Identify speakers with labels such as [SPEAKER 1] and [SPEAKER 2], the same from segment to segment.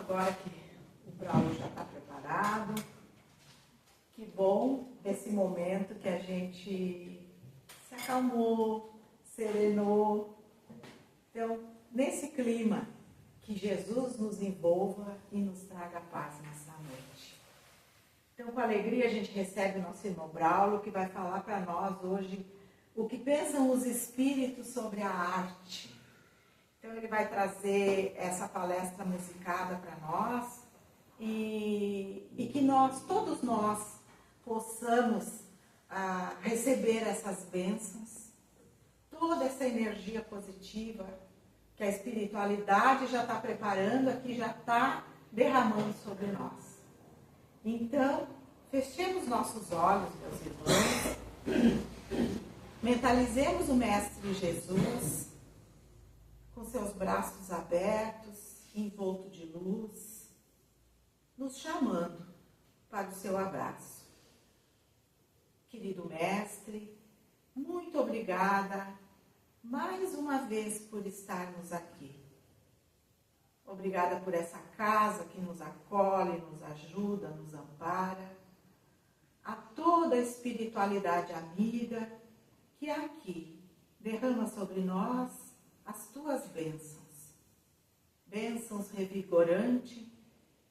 [SPEAKER 1] agora que o Braulio já está preparado. Que bom esse momento que a gente se acalmou, serenou. Então, nesse clima, que Jesus nos envolva e nos traga paz nessa noite. Então, com alegria, a gente recebe o nosso irmão Braulio, que vai falar para nós hoje o que pensam os espíritos sobre a arte. Então, ele vai trazer essa palestra musicada para nós e que nós, todos nós, possamos receber essas bênçãos, toda essa energia positiva que a espiritualidade já está preparando aqui, já está derramando sobre nós. Então, fechemos nossos olhos, meus irmãos, mentalizemos o Mestre Jesus com seus braços abertos, envolto de luz, nos chamando para o seu abraço. Querido Mestre, muito obrigada mais uma vez por estarmos aqui. Obrigada por essa casa que nos acolhe, nos ajuda, nos ampara. A toda a espiritualidade amiga que aqui derrama sobre nós as tuas bênçãos. Bênçãos revigorantes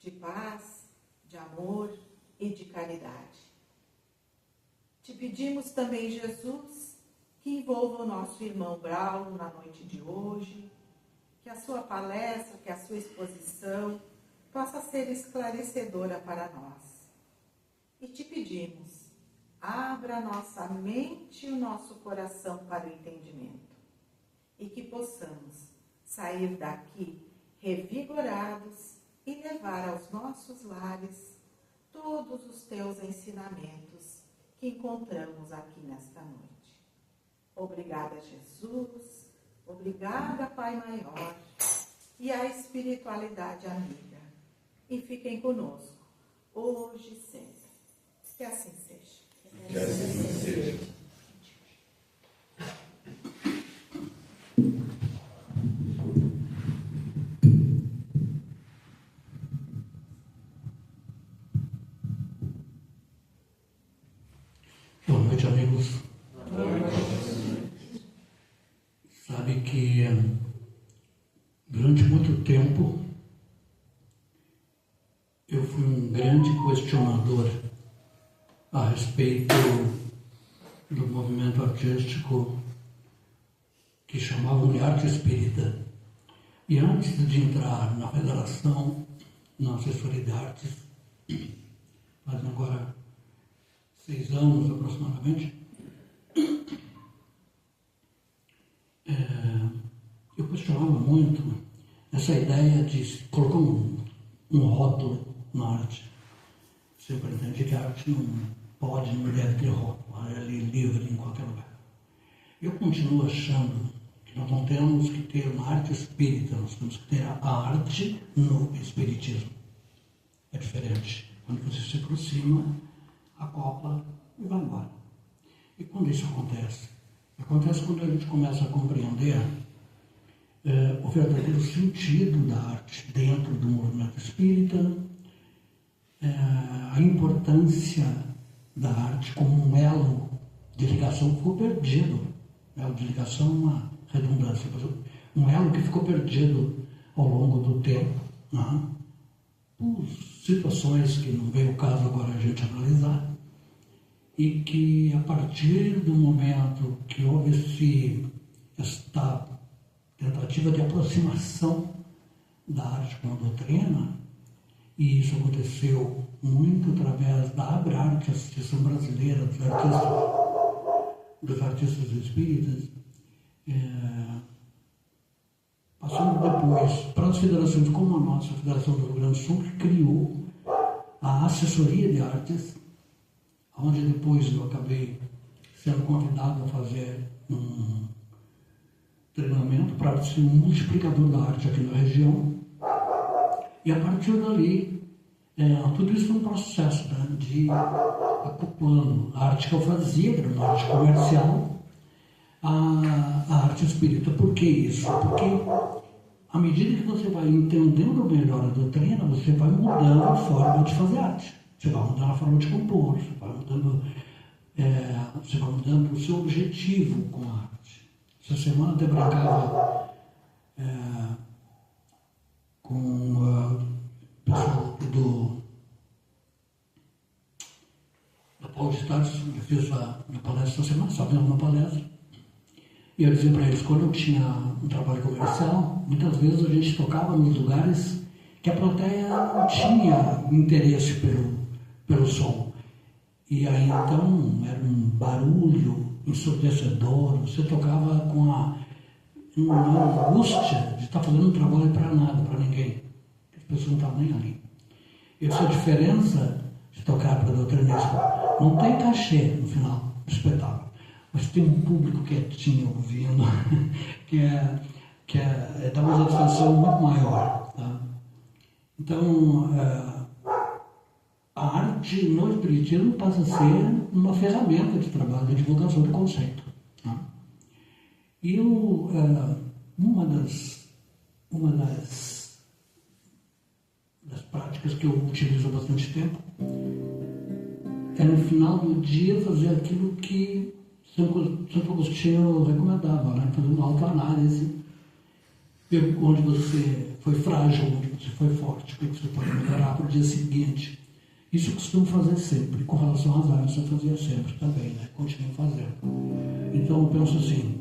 [SPEAKER 1] de paz, de amor e de caridade. Te pedimos também, Jesus, que envolva o nosso irmão Braulio na noite de hoje, que a sua palestra, que a sua exposição possa ser esclarecedora para nós. E te pedimos, abra a nossa mente e o nosso coração para o entendimento e que possamos sair daqui revigorados e levar aos nossos lares todos os teus ensinamentos que encontramos aqui nesta noite. Obrigada, Jesus. Obrigada, Pai Maior. E a espiritualidade amiga. E fiquem conosco, hoje e sempre. Que assim seja.
[SPEAKER 2] Que assim seja.
[SPEAKER 3] Boa noite, amigos.
[SPEAKER 2] Boa noite.
[SPEAKER 3] Sabe que durante muito tempo eu fui um grande questionador a respeito do movimento artístico que chamavam de arte espírita. E antes de entrar na federação, na assessoria de artes, fazem agora 6 anos aproximadamente, eu questionava muito essa ideia de colocar um rótulo na arte. Sempre entendi que a arte não pode, não deve ter rótulo, ela é livre em qualquer lugar. Eu continuo achando que nós não temos que ter uma arte espírita, nós temos que ter a arte no espiritismo. É diferente. Quando você se aproxima, acopla e vai embora. E quando isso acontece? Acontece quando a gente começa a compreender o verdadeiro sentido da arte dentro do movimento espírita, a importância da arte como um elo de ligação que ficou perdido. Elo de ligação é uma redundância, mas um elo que ficou perdido ao longo do tempo, né? Por situações que não veio o caso agora a gente analisar, e que a partir do momento que houve esta tentativa de aproximação da arte com a doutrina, e isso aconteceu muito através da Abrarte, a Associação Brasileira dos Artistas Espíritas, passando depois para as federações como a nossa, a Federação do Rio Grande do Sul, que criou a Assessoria de Artes, onde depois eu acabei sendo convidado a fazer um treinamento para ser um multiplicador da arte aqui na região. E a partir dali, tudo isso foi um processo, né, de acoplando a arte que eu fazia, que era uma arte comercial, a arte espírita. Por que isso? Porque à medida que você vai entendendo melhor a doutrina, você vai mudando a forma de fazer arte. Você vai mudando a forma de compor, você vai mudando o seu objetivo com a arte. Essa semana até brincava com o pessoal da Paulo de Tarso. Eu fiz a palestra essa semana, estava vendo uma palestra. E eu dizia para eles, quando eu tinha um trabalho comercial, muitas vezes a gente tocava nos lugares que a plateia não tinha interesse pelo som. E aí então era um barulho ensurdecedor, você tocava com uma angústia de estar fazendo um trabalho para nada, para ninguém. As pessoas não estavam nem ali. Essa é a diferença de tocar para doutrinesco. Não tem cachê no final do espetáculo, mas tem um público quietinho ouvindo, que dá uma satisfação muito maior. Tá? Então, a arte no espiritismo passa a ser uma ferramenta de trabalho, de divulgação do conceito. Tá? E uma das práticas que eu utilizo há bastante tempo é no final do dia fazer aquilo que Santo Agostinho recomendava, né? Fazer uma autoanálise, ver onde você foi frágil, onde você foi forte, o que você pode melhorar para o dia seguinte. Isso eu costumo fazer sempre, com relação às artes eu fazia sempre também, né? Continuo fazendo. Então eu penso assim,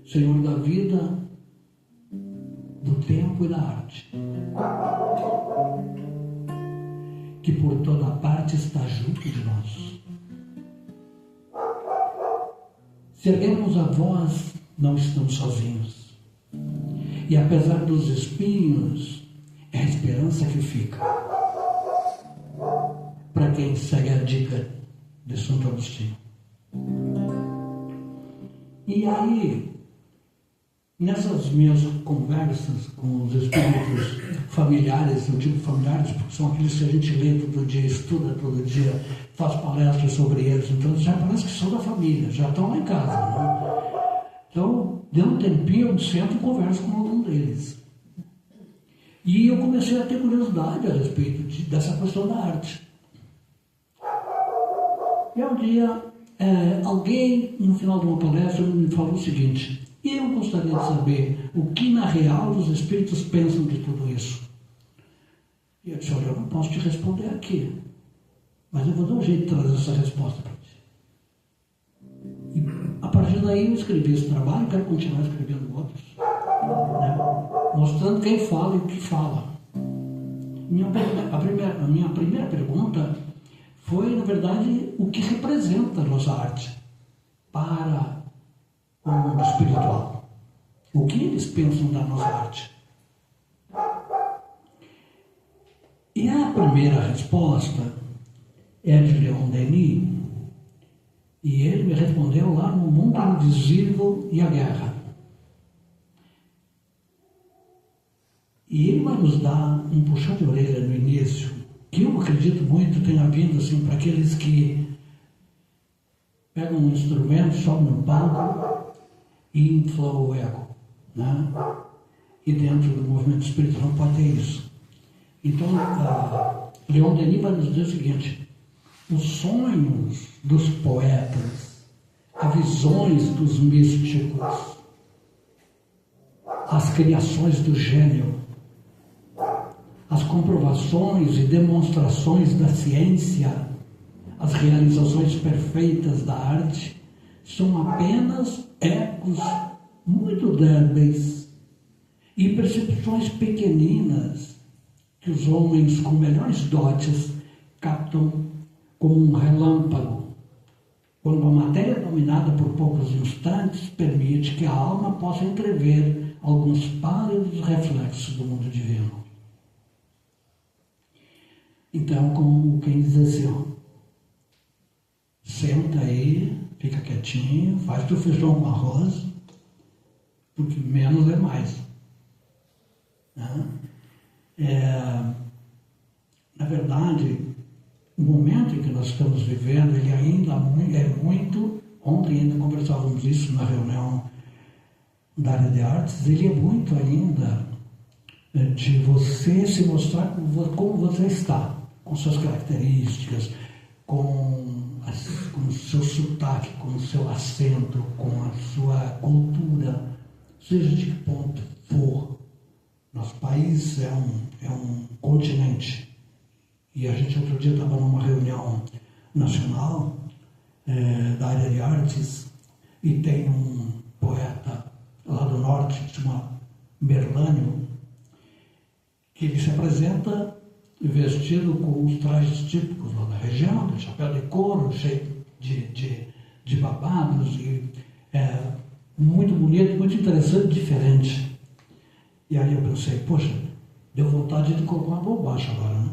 [SPEAKER 3] Senhor da vida, do tempo e da arte, que por toda parte está junto de nós. Se erguemos a voz, não estamos sozinhos. E apesar dos espinhos, é a esperança que fica. Para quem segue a dica de Santo Agostinho. E aí, nessas minhas conversas com os espíritos familiares, eu digo familiares porque são aqueles que a gente lê todo dia, estuda todo dia, faz palestras sobre eles, então já parece que são da família, já estão lá em casa. Né? Então, deu um tempinho, eu sento e converso com algum deles. E eu comecei a ter curiosidade a respeito dessa questão da arte. E um dia, alguém, no final de uma palestra, me falou o seguinte: eu gostaria de saber o que, na real, os espíritos pensam de tudo isso. E eu disse: olha, eu não posso te responder aqui, mas eu vou dar um jeito de trazer essa resposta para ti. E, a partir daí, eu escrevi esse trabalho, quero continuar escrevendo outros, né? Mostrando quem fala e o que fala. A minha primeira pergunta foi, na verdade, o que representa a nossa arte para o mundo espiritual. O que eles pensam da nossa arte? E a primeira resposta é de Leon Denis, e ele me respondeu lá no Mundo Invisível e a Guerra. E ele vai nos dar um puxão de orelha no início, que eu acredito muito tenha vindo assim, para aqueles que pegam um instrumento, sobem no palco e inflam o ego. Né? E dentro do movimento espiritual não pode ter isso. Então, Leon Denis vai nos dizer o seguinte: os sonhos dos poetas, as visões dos místicos, as criações do gênio, as comprovações e demonstrações da ciência, as realizações perfeitas da arte, são apenas ecos muito débeis e percepções pequeninas que os homens com melhores dotes captam como um relâmpago, quando a matéria dominada por poucos instantes permite que a alma possa entrever alguns pálidos reflexos do mundo divino. Então, como quem diz assim, ó, senta aí, fica quietinho, faz teu feijão com arroz, porque menos é mais. Né? Na verdade, o momento em que nós estamos vivendo, ele ainda é muito, ontem ainda conversávamos isso na reunião da área de artes, ele é muito ainda de você se mostrar como você está, com suas características, com o seu sotaque, com o seu acento, com a sua cultura, seja de que ponto for. Nosso país é um continente. E a gente outro dia estava numa reunião nacional da área de artes e tem um poeta lá do norte, que se chama Merlânio, que ele se apresenta vestido com os trajes típicos lá da região, de chapéu de couro, cheio de babados, e muito bonito, muito interessante, diferente. E aí eu pensei, poxa, deu vontade de colocar uma bobagem agora, né?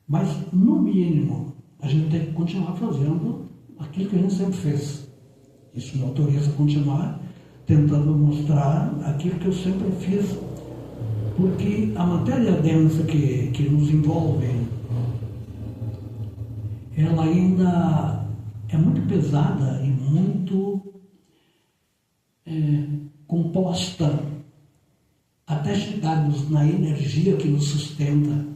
[SPEAKER 3] Mas, no mínimo, a gente tem que continuar fazendo aquilo que a gente sempre fez. Isso me autoriza a continuar tentando mostrar aquilo que eu sempre fiz, porque a matéria densa que nos envolve, ela ainda é muito pesada e muito composta até chegarmos na energia que nos sustenta,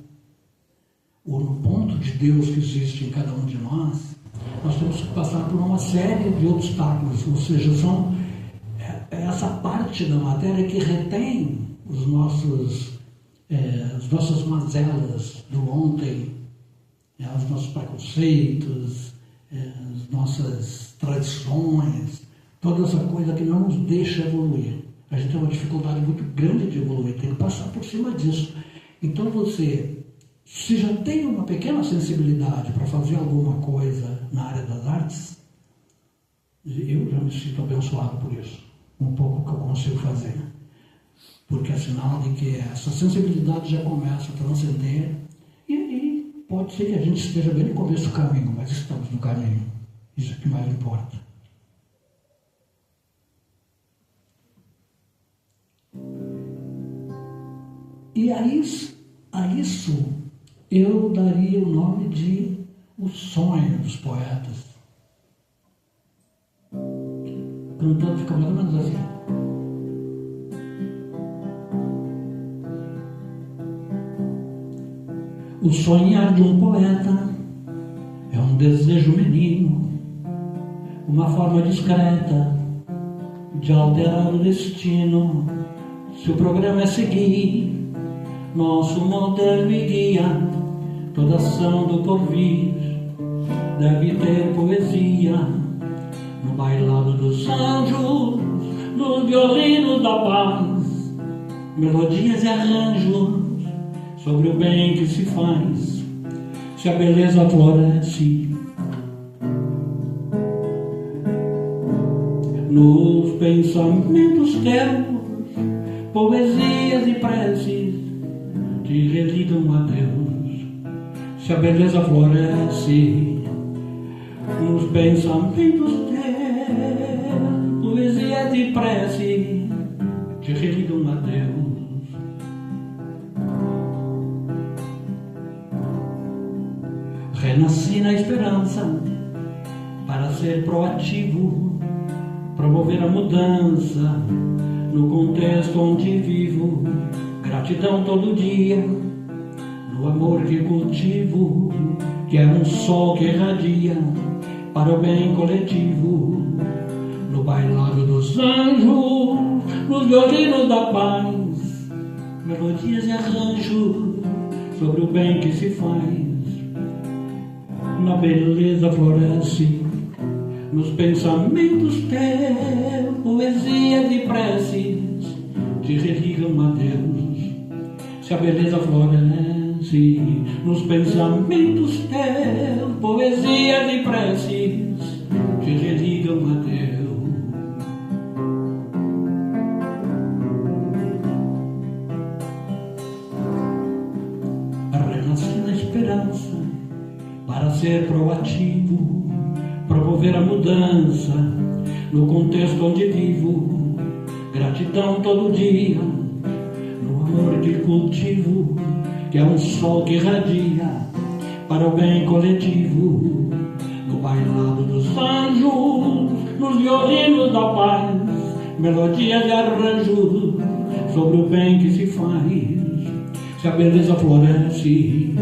[SPEAKER 3] ou no ponto de Deus que existe em cada um de nós. Nós temos que passar por uma série de obstáculos, ou seja, são essa parte da matéria que retém as nossas mazelas do ontem, os nossos preconceitos, as nossas tradições, toda essa coisa que não nos deixa evoluir. A gente tem uma dificuldade muito grande de evoluir, tem que passar por cima disso. Então você, se já tem uma pequena sensibilidade para fazer alguma coisa na área das artes, eu já me sinto abençoado por isso, um pouco que eu consigo fazer. Porque é sinal de que essa sensibilidade já começa a transcender e pode ser que a gente esteja bem no começo do caminho, mas estamos no caminho. Isso é o que mais importa. E a isso eu daria o nome de o sonho dos poetas. Cantando fica mais ou menos assim. O sonhar de um poeta é um desejo menino, uma forma discreta de alterar o destino. Se o programa é seguir nosso modelo e guia, toda ação do porvir deve ter poesia. No bailado dos anjos, nos violinos da paz, melodias e arranjos sobre o bem que se faz. Se a beleza floresce nos pensamentos teus, poesias e preces te religam a Deus. Se a beleza floresce nos pensamentos teus, poesias e preces te religam a Deus. Renasci na esperança para ser proativo, promover a mudança no contexto onde vivo. Gratidão todo dia, no amor que cultivo, que é um sol que irradia para o bem coletivo. No bailado dos anjos, nos violinos da paz, melodias e arranjos sobre o bem que se faz. Na beleza floresce nos pensamentos teus, poesias e preces te religam a Deus. Se a beleza floresce nos pensamentos teus, poesias e preces te religam a Deus. Renasci na esperança para ser proativo, promover a mudança no contexto onde vivo. Gratidão todo dia, no amor que cultivo, que é um sol que irradia para o bem coletivo. No bailado dos anjos, nos violinos da paz, melodias e arranjos sobre o bem que se faz, se a beleza floresce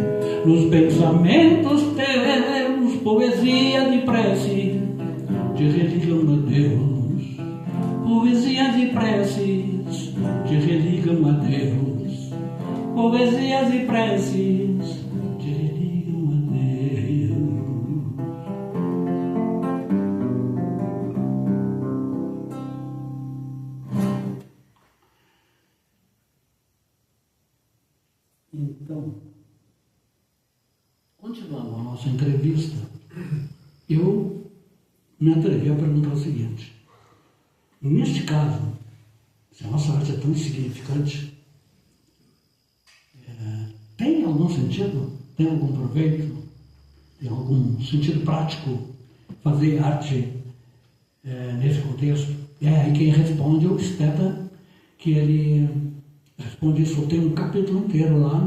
[SPEAKER 3] nos pensamentos teus, poesia de prece, te religam a Deus, poesias e preces, te religam a Deus, poesias e preces, te religam a Deus. Então, continuando a nossa entrevista, eu me atrevi a perguntar o seguinte: neste caso, se a nossa arte é tão insignificante, tem algum sentido? Tem algum proveito? Tem algum sentido prático fazer arte nesse contexto? E quem responde é o esteta, que ele responde isso. Tem um capítulo inteiro lá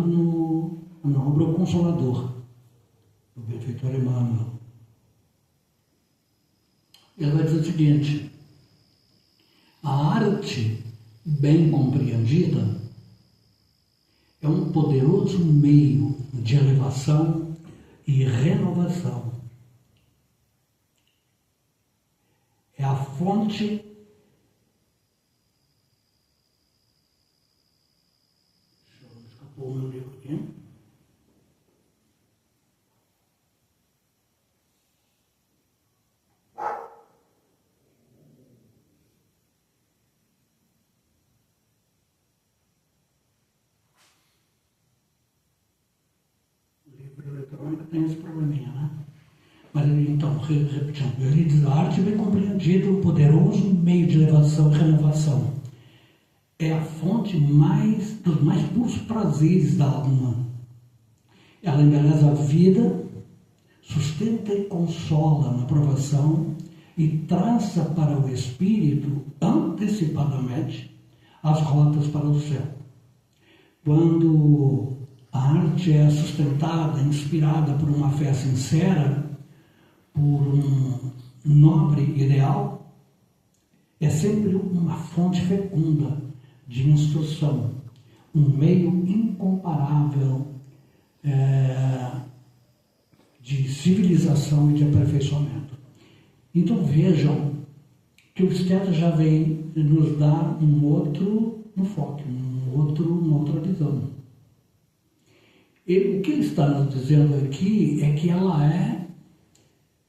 [SPEAKER 3] na obra O Consolador, do benfeitor Emmanuel. Ele vai dizer o seguinte: a arte bem compreendida é um poderoso meio de elevação e renovação. É a fonte escapou o meu livro aqui. Eletrônica tem esse probleminha, né? Mas então, repetindo, ele diz: a arte bem compreendida, um poderoso meio de elevação e renovação. É a fonte dos mais puros prazeres da alma. Ela embeleza a vida, sustenta e consola na provação e traça para o espírito antecipadamente as rotas para o céu. Quando a arte é sustentada, inspirada por uma fé sincera, por um nobre ideal, é sempre uma fonte fecunda de instrução, um meio incomparável de civilização e de aperfeiçoamento. Então vejam que o esteta já vem nos dar um outro enfoque, uma outra visão. E o que ele está nos dizendo aqui é que ela é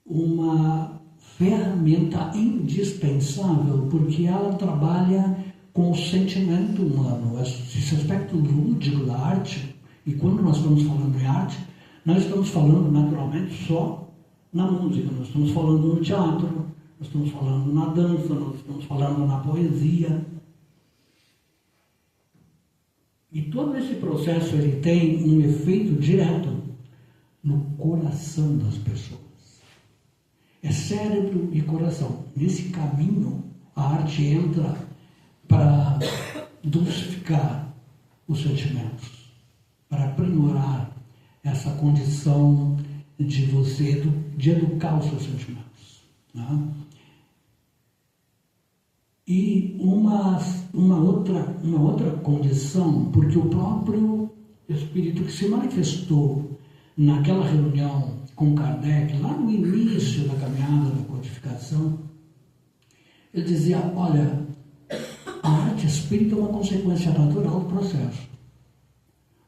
[SPEAKER 3] uma ferramenta indispensável, porque ela trabalha com o sentimento humano, esse aspecto lúdico da arte. E quando nós estamos falando em arte, nós estamos falando naturalmente só na música, nós estamos falando no teatro, nós estamos falando na dança, nós estamos falando na poesia. E todo esse processo ele tem um efeito direto no coração das pessoas. É cérebro e coração. Nesse caminho, a arte entra para dulcificar os sentimentos, para aprimorar essa condição de você, de educar os seus sentimentos. Né? E uma outra condição, porque o próprio Espírito que se manifestou naquela reunião com Kardec, lá no início da caminhada da codificação, ele dizia: olha, a arte espírita é uma consequência natural do processo.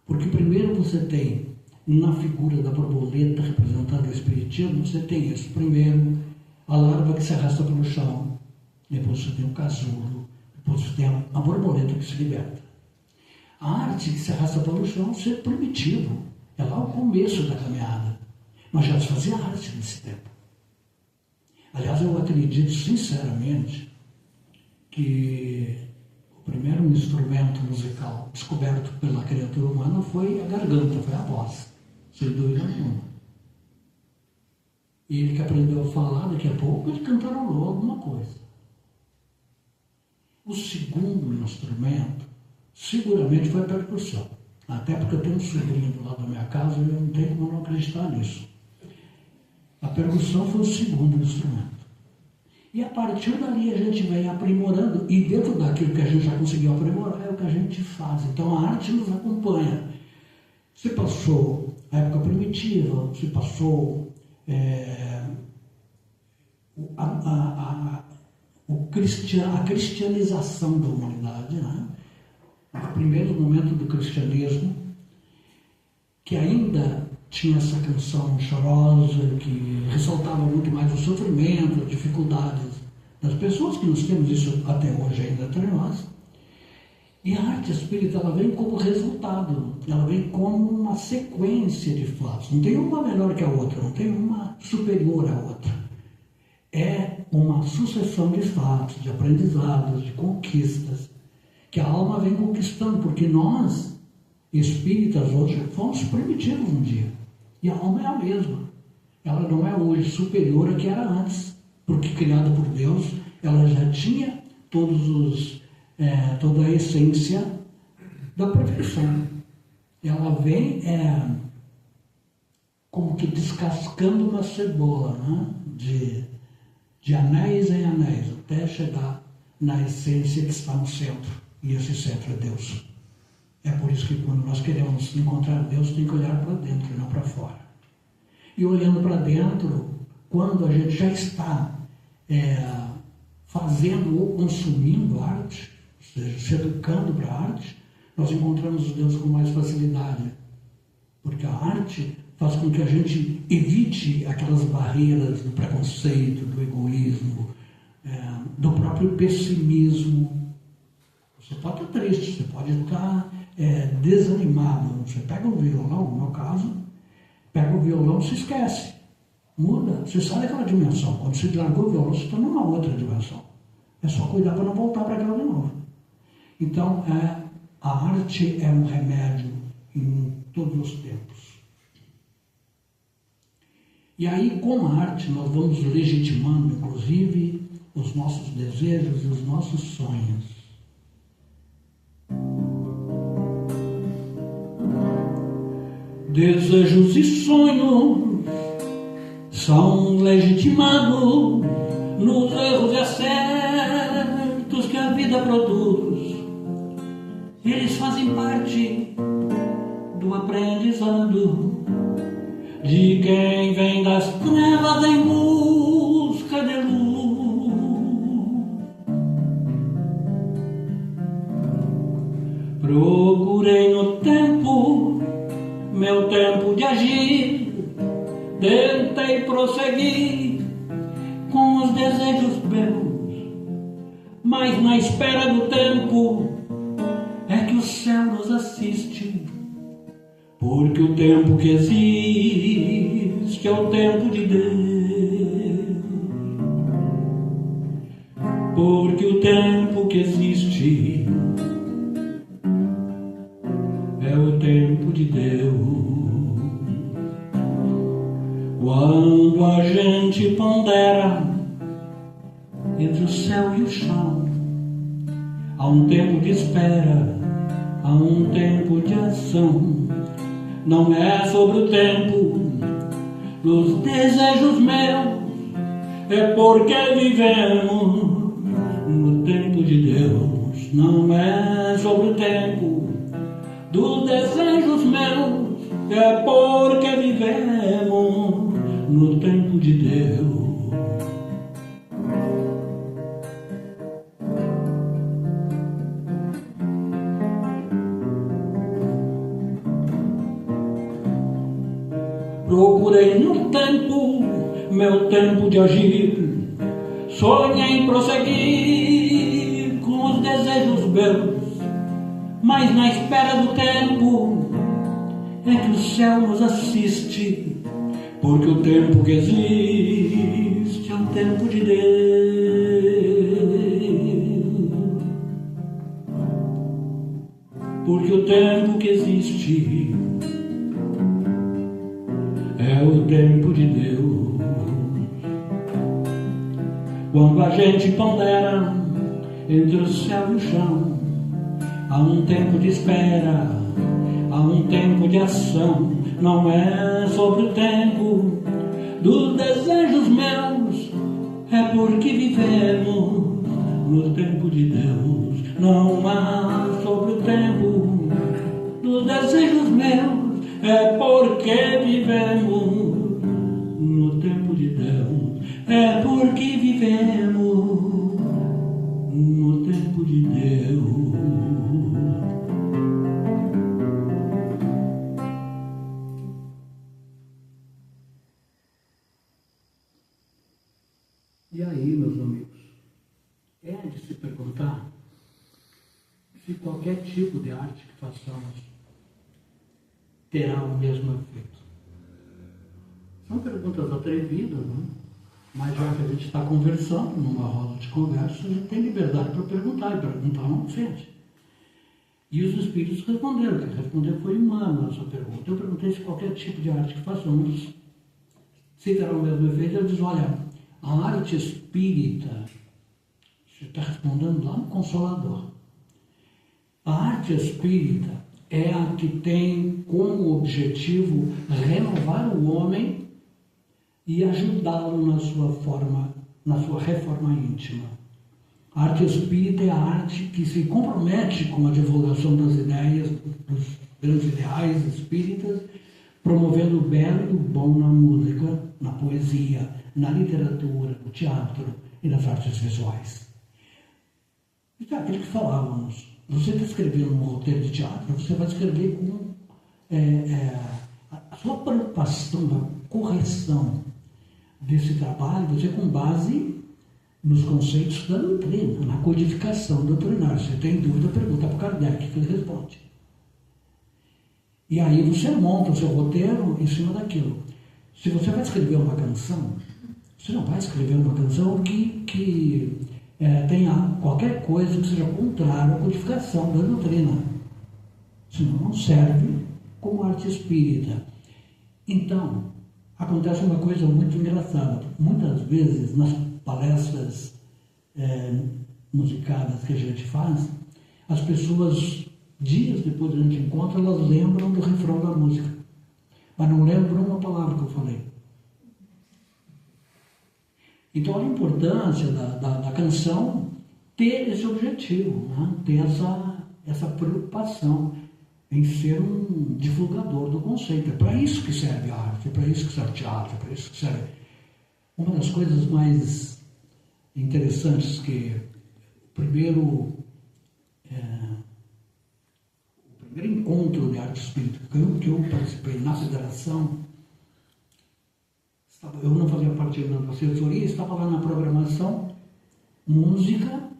[SPEAKER 3] Porque primeiro você tem, na figura da borboleta representando o espiritismo, você tem isso. Primeiro, a larva que se arrasta pelo chão. Depois você tem o casulo. Depois você tem a borboleta que se liberta. A arte que se arrasta pelo chão é primitivo. É lá o começo da caminhada. Mas já se fazia arte nesse tempo. Aliás, eu acredito sinceramente que o primeiro instrumento musical descoberto pela criatura humana foi a garganta, foi a voz, sem dúvida nenhuma. E ele que aprendeu a falar, daqui a pouco ele cantarolou alguma coisa. O segundo instrumento seguramente foi a percussão. Até porque eu tenho um sobrinho do lado da minha casa e eu não tenho como não acreditar nisso. A percussão foi o segundo instrumento. E a partir dali a gente vem aprimorando, e dentro daquilo que a gente já conseguiu aprimorar é o que a gente faz. Então a arte nos acompanha. Se passou a época primitiva, se passou a cristianização da humanidade, né? O primeiro momento do cristianismo, que ainda tinha essa canção chorosa, que ressaltava muito mais o sofrimento, as dificuldades das pessoas, que nós temos isso até hoje ainda entre nós. E a arte espírita, ela vem como resultado, ela vem como uma sequência de fatos. Não tem uma melhor que a outra, não tem uma superior à outra. É uma sucessão de fatos, de aprendizados, de conquistas, que a alma vem conquistando, porque nós, espíritas, hoje, fomos primitivos um dia. E a alma é a mesma. Ela não é hoje superior à que era antes, porque criada por Deus, ela já tinha toda a essência da perfeição. Ela vem como que descascando uma cebola, né? de anéis em anéis, até chegar na essência que está no centro. E esse centro é Deus. É por isso que quando nós queremos encontrar Deus, tem que olhar para dentro e não para fora. E olhando para dentro, quando a gente já está fazendo ou consumindo arte, ou seja, se educando para a arte, nós encontramos Deus com mais facilidade. Porque a arte faz com que a gente evite aquelas barreiras do preconceito, do egoísmo, do próprio pessimismo. Você pode estar triste, você pode estar desanimado. Você pega o violão, no meu caso, pega o violão e se esquece. Muda, você sai daquela dimensão. Quando você largou o violão, você está numa outra dimensão. É só cuidar para não voltar para aquela de novo. Então, a arte é um remédio em todos os tempos. E aí, com a arte, nós vamos legitimando, inclusive, os nossos desejos e os nossos sonhos. Desejos e sonhos são legitimados nos erros e acertos que a vida produz. Eles fazem parte do aprendizado de quem vem das trevas em busca de luz. Procurei no tempo, meu tempo de agir, tentei prosseguir com os desejos meus, mas na espera do tempo é que o céu nos assiste. Porque o tempo que existe é o tempo de Deus. Porque o tempo que existe é o tempo de Deus. Quando a gente pondera entre o céu e o chão, há um tempo de espera, há um tempo de ação. Não é sobre o tempo dos desejos meus, é porque vivemos no tempo de Deus. Não é sobre o tempo dos desejos meus, é porque vivemos no tempo de Deus. Procurei no tempo, meu tempo de agir, sonhei em prosseguir com os desejos meus, mas na espera do tempo é que o céu nos assiste, porque o tempo que existe é o tempo de Deus. Porque o tempo que existe é o tempo de Deus. Quando a gente pondera entre o céu e o chão, há um tempo de espera, há um tempo de ação. Não é sobre o tempo dos desejos meus, é porque vivemos no tempo de Deus. Não há sobre o tempo dos desejos meus, é porque vivemos no tempo de Deus, é porque vivemos no tempo de Deus. E aí, meus amigos, é de se perguntar se qualquer tipo de arte que façamos terá o mesmo efeito. São perguntas atrevidas, não? Mas já que a gente está conversando, numa roda de conversa, a gente tem liberdade para perguntar, e perguntar não ofende. E os espíritos responderam, quem respondeu foi humano a sua pergunta. Eu perguntei se qualquer tipo de arte que façamos se terá o mesmo efeito. Eu disse, olha, a arte espírita, você está respondendo lá no Consolador, a arte espírita é a que tem como objetivo renovar o homem e ajudá-lo na sua reforma íntima. A arte espírita é a arte que se compromete com a divulgação das ideias, dos grandes ideais espíritas, promovendo o belo e o bom na música, na poesia, na literatura, no teatro e nas artes visuais. Então, aquilo que falávamos, você está escrevendo um roteiro de teatro, você vai escrever com a sua preocupação da correção desse trabalho, você com base nos conceitos da doutrina, na codificação doutrinária. Se você tem dúvida, pergunta para o Kardec, que ele responde. E aí você monta o seu roteiro em cima daquilo. Se você vai escrever uma canção, você não vai escrever uma canção que tenha qualquer coisa que seja contrária à codificação da doutrina. Senão não serve como arte espírita. Então, acontece uma coisa muito engraçada. Muitas vezes, nas palestras musicadas que a gente faz, as pessoas, dias depois da gente encontra, elas lembram do refrão da música, mas não lembram uma palavra que eu falei. Então, a importância da canção ter esse objetivo, né? Ter essa preocupação em ser um divulgador do conceito. É para isso que serve a arte, é para isso que serve o teatro, é para isso que serve. Uma das coisas mais interessantes que o primeiro encontro de arte espírita que eu participei na federação, eu não fazia parte da assessoria, estava lá na programação, música,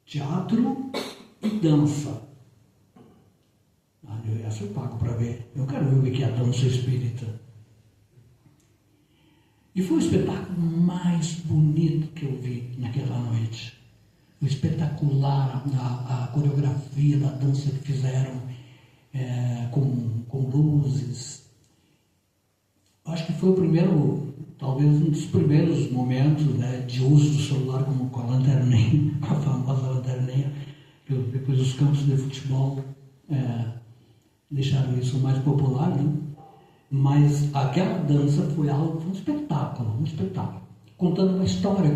[SPEAKER 3] teatro e dança. Essa eu pago para ver. Eu quero ver o que é a dança espírita. E foi o espetáculo mais bonito que eu vi naquela noite. O espetacular, a coreografia da dança que fizeram com luzes. Acho que foi o primeiro, talvez um dos primeiros momentos, né, de uso do celular com a lanterninha, com a famosa lanterninha, que depois os campos de futebol deixaram isso mais popular, né? Mas aquela dança foi um espetáculo, contando uma história,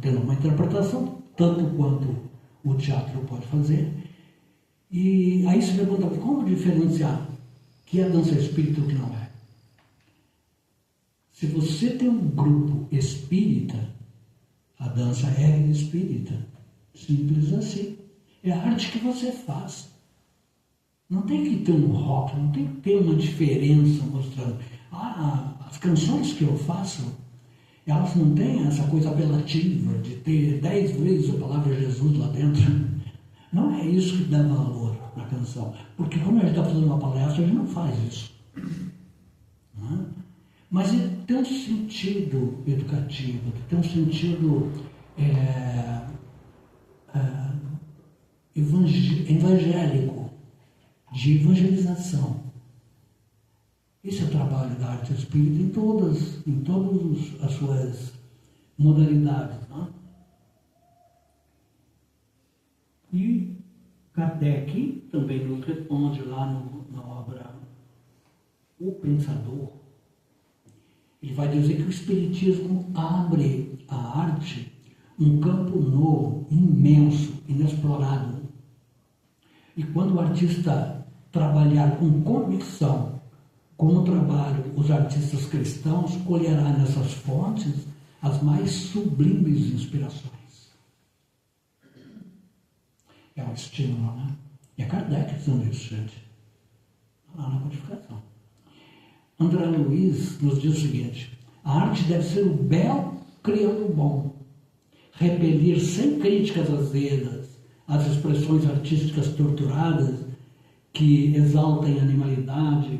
[SPEAKER 3] tendo uma interpretação, tanto quanto o teatro pode fazer. E aí se pergunta, como diferenciar que é dança espírita ou que não é? Se você tem um grupo espírita, a dança é espírita. Simples assim. É a arte que você faz. Não tem que ter um rock, não tem que ter uma diferença mostrando. As canções que eu faço, elas não têm essa coisa apelativa de ter 10 vezes a palavra Jesus lá dentro. Não é isso que dá valor na canção. Porque como a gente está fazendo uma palestra, a gente não faz isso. Não é? Mas tem um sentido educativo, tem um sentido evangélico, de evangelização. Esse é o trabalho da arte espírita em todas as suas modalidades. Não? E Kardec também nos responde lá na obra O Pensador. Ele vai dizer que o Espiritismo abre a arte um campo novo, imenso, inexplorado. E quando o artista trabalhar com convicção, como trabalham os artistas cristãos, colherá nessas fontes as mais sublimes inspirações. É um estímulo, né? E é Kardec dizendo isso, gente. Lá na codificação. André Luiz nos diz o seguinte: a arte deve ser o belo criando o bom, repelir sem críticas azedas as expressões artísticas torturadas que exaltem animalidade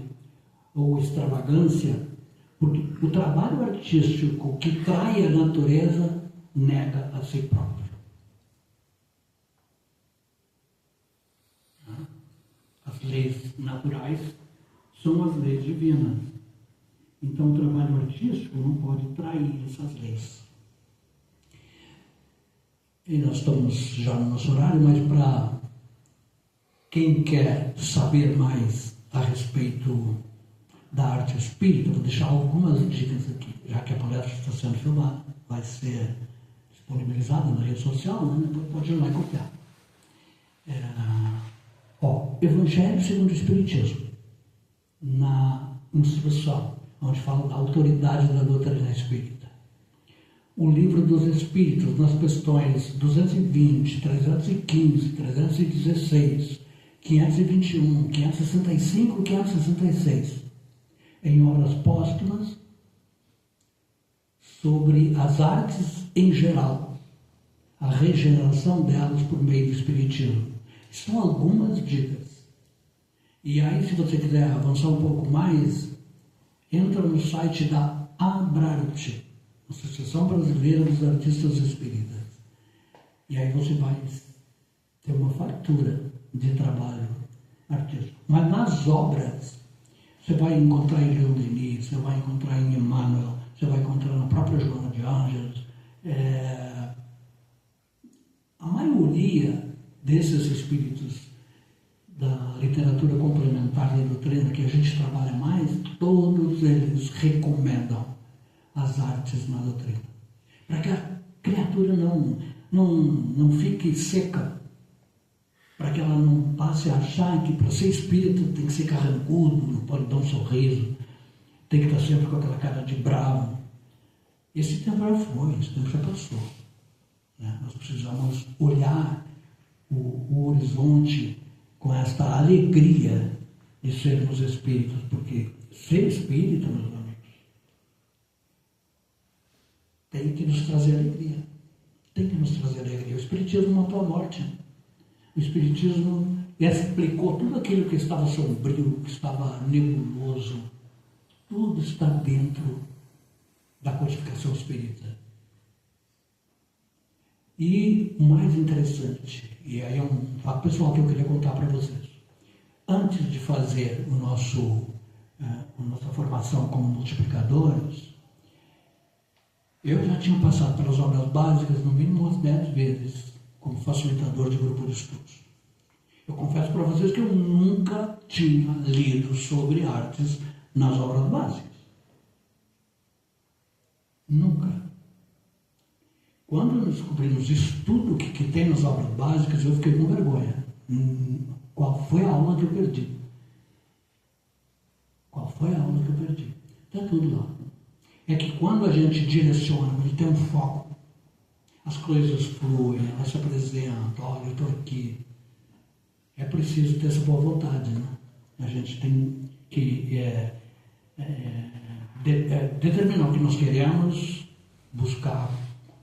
[SPEAKER 3] ou extravagância, porque o trabalho artístico que trai a natureza nega a si próprio. As leis naturais são as leis divinas. Então o trabalho artístico não pode trair essas leis. E nós estamos já no nosso horário, mas para quem quer saber mais a respeito da arte espírita, vou deixar algumas dicas aqui, já que a palestra está sendo filmada, vai ser disponibilizada na rede social, né? Depois pode ir lá e copiar. Evangelho segundo o Espiritismo, na instrução, onde fala da autoridade da doutrina espírita. O Livro dos Espíritos, nas questões 220, 315, 316, 521, 565 e 566, em obras póstumas, sobre as artes em geral, a regeneração delas por meio do Espiritismo. São algumas dicas. E aí, se você quiser avançar um pouco mais, entra no site da Abrarte, Associação Brasileira dos Artistas Espíritas. E aí você vai ter uma fartura de trabalho artístico. Mas nas obras, você vai encontrar em Leon Denis, você vai encontrar em Emmanuel, você vai encontrar na própria Joana de Ângeles. A maioria desses espíritos da literatura complementar da doutrina que a gente trabalha mais, todos eles recomendam as artes na doutrina. Para que a criatura não fique seca, para que ela não passe a achar que para ser espírita tem que ser carrancudo, não pode dar um sorriso, tem que estar sempre com aquela cara de bravo. Esse tempo já foi, esse tempo já passou. Né? Nós precisamos olhar o horizonte com esta alegria de sermos espíritos, porque ser espírita, meus amigos, tem que nos trazer alegria. Tem que nos trazer alegria. O Espiritismo matou a morte. O Espiritismo explicou tudo aquilo que estava sombrio, que estava nebuloso. Tudo está dentro da codificação espírita. E o mais interessante, e aí é um fato pessoal que eu queria contar para vocês. Antes de fazer a nossa formação como multiplicadores, eu já tinha passado pelas obras básicas no mínimo umas 10 vezes como facilitador de grupo de estudos. Eu confesso para vocês que eu nunca tinha lido sobre artes nas obras básicas. Nunca. Quando nós descobrimos isso tudo que tem nas obras básicas, eu fiquei com vergonha. Qual foi a aula que eu perdi? Qual foi a aula que eu perdi? Está tudo lá. É que quando a gente direciona, quando a gente tem um foco, as coisas fluem, elas se apresentam, olha, eu estou aqui. É preciso ter essa boa vontade, né? A gente tem que determinar o que nós queremos, buscar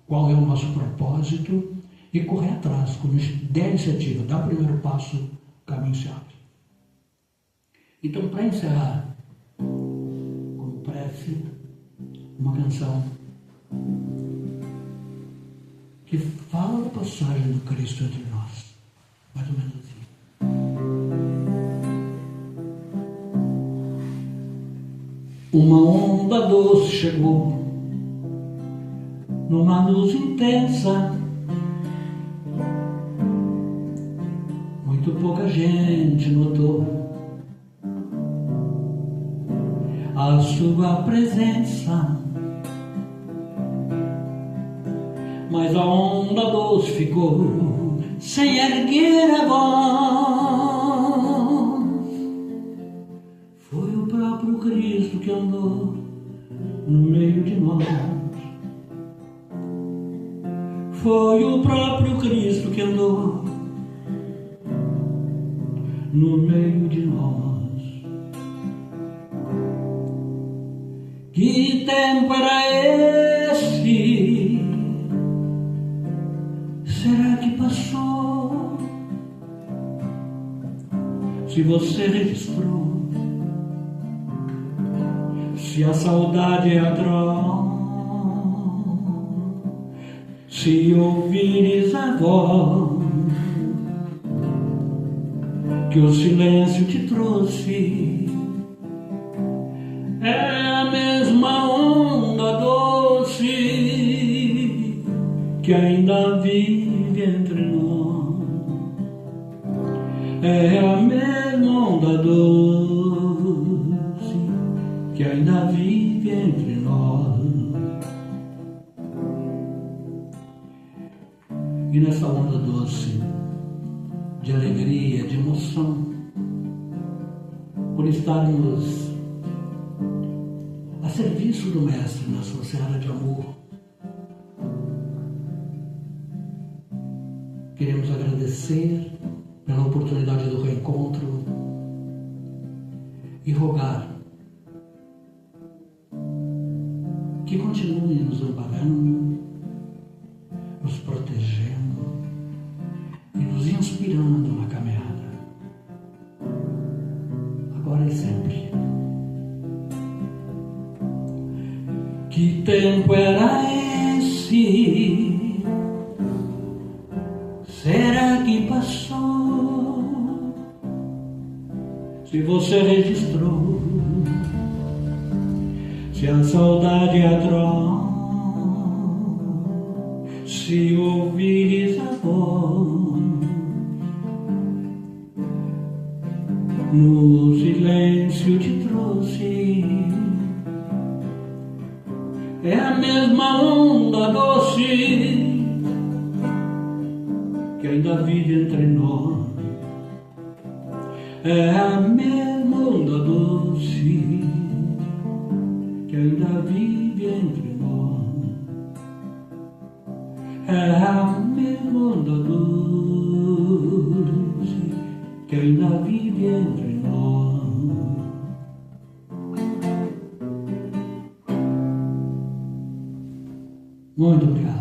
[SPEAKER 3] qual é o nosso propósito e correr atrás. Quando a gente der iniciativa, dar o primeiro passo, o caminho se abre. Então, para encerrar, como prece, uma canção que fala da passagem do Cristo entre nós. Mais ou menos assim. Uma onda doce chegou numa luz intensa, muito pouca gente notou a sua presença. mas a onda doce ficou sem erguer a voz. Foi o próprio Cristo que andou no meio de nós. Foi o próprio Cristo que andou no meio de nós. Que tempo era esse? Será que passou? Se você registrou, se a saudade é atroz, se ouvires a voz que o silêncio te trouxe, é a mesma onda doce que ainda vive entre nós. É a mesma onda doce que ainda vive entre nós. E nessa onda doce de alegria, de emoção, por estarmos a serviço do Mestre na sua seara de amor, queremos agradecer pela oportunidade do reencontro e rogar que continue nos amparando, nos protegendo e nos inspirando na caminhada, agora e sempre. Que tempo era esse? Será que passou? Se você registrou, se a saudade é atroz, se ouvires a voz no silêncio te trouxe, é a mesma onda doce que ainda vive entre nós. É a mesma onda doce que ainda vive entre nós. É a mesma onda doce que ainda vive entre nós. Muito obrigado.